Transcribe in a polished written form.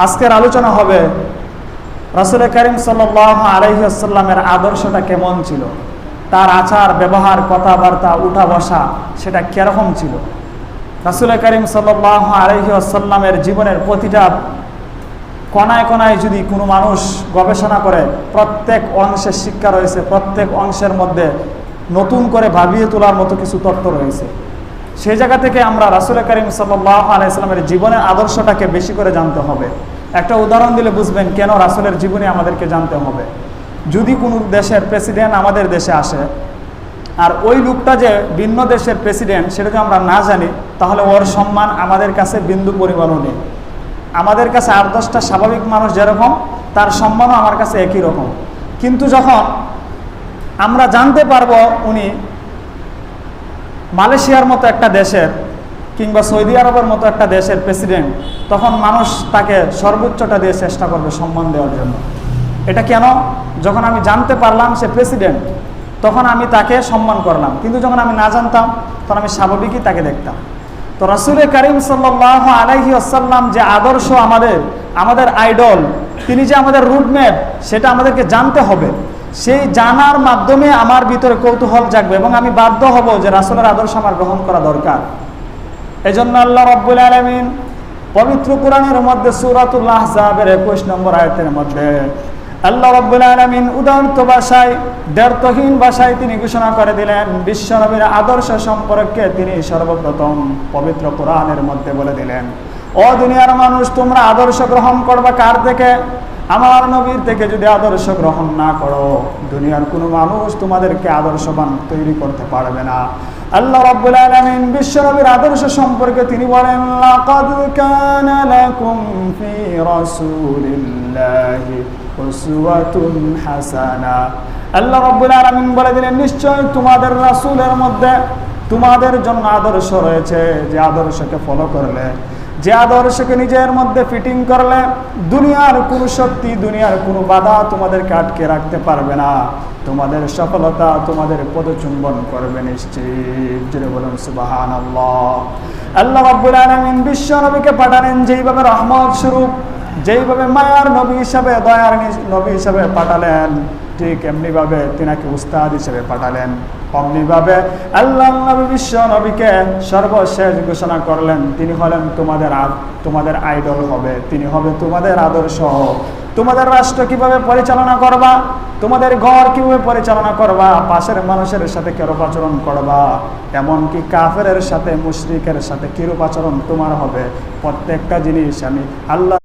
আজকের আলোচনা হবে রাসূল করিম সাল্লাল্লাহু আলাইহি ওয়াসাল্লামের আদর্শটা কেমন ছিল, তার আচার ব্যবহার কথাবার্তা উঠা বসা সেটা কিরকম ছিল। রাসূল করিম সাল্লাল্লাহু আলাইহি ওয়াসাল্লামের জীবনের প্রতিটা কোনায় কোনায় যদি কোনো মানুষ গবেষণা করে, প্রত্যেক অংশের শিক্ষা রয়েছে, প্রত্যেক অংশের মধ্যে নতুন করে ভাবিয়ে তোলার মতো কিছু তত্ত্ব রয়েছে। সেই জায়গা থেকে আমরা রাসূল করিম সাল্লাল্লাহু আলাইহি ওয়াসাল্লামের জীবনের আদর্শটাকে বেশি করে জানতে হবে। একটা উদাহরণ দিলে বুঝবেন কেন রাসূলের জীবনী আমাদেরকে জানতে হবে। যদি কোনো দেশের প্রেসিডেন্ট আমাদের দেশে আসে আর ওই লোকটা যে ভিন্ন দেশের প্রেসিডেন্ট সেটা যদি আমরা না জানি, তাহলে ওর সম্মান আমাদের কাছে বিন্দু পরিমাণও নেই। আমাদের কাছে 8-10টা স্বাভাবিক মানুষ যেরকম, তার সম্মানও আমার কাছে একই রকম। কিন্তু যখন আমরা জানতে পারবো উনি মালয়েশিয়ার মতো একটা দেশের কিংবা সৌদি আরবের মতো একটা দেশের প্রেসিডেন্ট, তখন মানুষ তাকে সর্বোচ্চটা দিয়ে চেষ্টা করবে সম্মান দেওয়ার জন্য। এটা কেন? যখন আমি জানতে পারলাম সে প্রেসিডেন্ট, তখন আমি তাকে সম্মান করলাম। কিন্তু যখন আমি না জানতাম, তখন আমি স্বাভাবিকই তাকে দেখতাম। তো রাসূল করিম সাল্লাল্লাহু আলাইহি ওয়াসাল্লাম যে আদর্শ, আমাদের আইডল, তিনি যে আমাদের রুটম্যাপ, সেটা আমাদেরকে জানতে হবে। সেই জানার মাধ্যমে আমার ভিতরে কৌতূহল জাগবে এবং আমি বাধ্য হব যে রাসূলের আদর্শ আমার গ্রহণ করা দরকার। এজন্য আল্লাহ রাব্বুল আলামিন পবিত্র কোরআনের মধ্যে সূরাতুল আহজাবের 21 নম্বর আয়াতের মধ্যে আল্লাহ রাব্বুল আলামিন উদাহরণ ভাষায়, দ্ব্যর্থহীন ভাষায় তিনি ঘোষণা করে দিলেন, বিশ্বনবীর আদর্শ সম্পর্কে তিনি সর্বপ্রথম পবিত্র কোরআনের মধ্যে বলে দিলেন, ও দুনিয়ার মানুষ, তোমরা আদর্শ গ্রহণ করবে কার থেকে? আমার নবীর থেকে। যদি আদর্শ গ্রহণ না করো, দুনিয়ার কোনো মানুষ তোমাদেরকে আদর্শবান তৈরি করতে পারবে না। আল্লাহ রাব্বুল আলামিন বিশ্বনবীর আদর্শ সম্পর্কে তিনি বলেন, লাকাদ কানা লাকুম ফি রাসূলিল্লাহি উসওয়াতুন হাসানা। আল্লাহ রাব্বুল আলামিন বলে দিলেন, নিশ্চয় তোমাদের রাসূলের মধ্যে তোমাদের জন্য আদর্শ রয়েছে, যে আদর্শকে ফলো করলে, যে আদর্শকে নিজের মধ্যে ফিটিং করলে দুনিয়ার কোনো শক্তি, দুনিয়ার কোনো বাধা তোমাদেরকে আটকে রাখতে পারবে না। তোমাদের সফলতা তোমাদের পদচুম্বন করবে নিশ্চিত। জোরে বলুন সুবহানাল্লাহ। আল্লাহ রাব্বুল আলামিন বিশ্ব নবীকে পাঠালেন যেইভাবে রহমত স্বরূপ, যেইভাবে মায়ার নবী হিসাবে, দয়ার নবী হিসাবে পাঠালেন, ঠিক এমনিভাবে তিনাকে উস্তাদ হিসেবে পাঠালেন। অমনিভাবে আল্লাহ নবী বিশ্ব নবীকে সর্বশেষ ঘোষণা করলেন, তিনি হলেন তোমাদের আইডল হবে, তিনি হবে তোমাদের আদর্শ। তোমাদের রাষ্ট্র কিভাবে পরিচালনা করবা, তোমাদের ঘর কিভাবে পরিচালনা করবা, পাশের মানুষের সাথে কিরূপ আচরণ করবা, এমনকি কাফেরের সাথে, মুশরিকের সাথে কিরূপ আচরণ তোমার হবে, প্রত্যেকটা জিনিস আমি আল্লাহ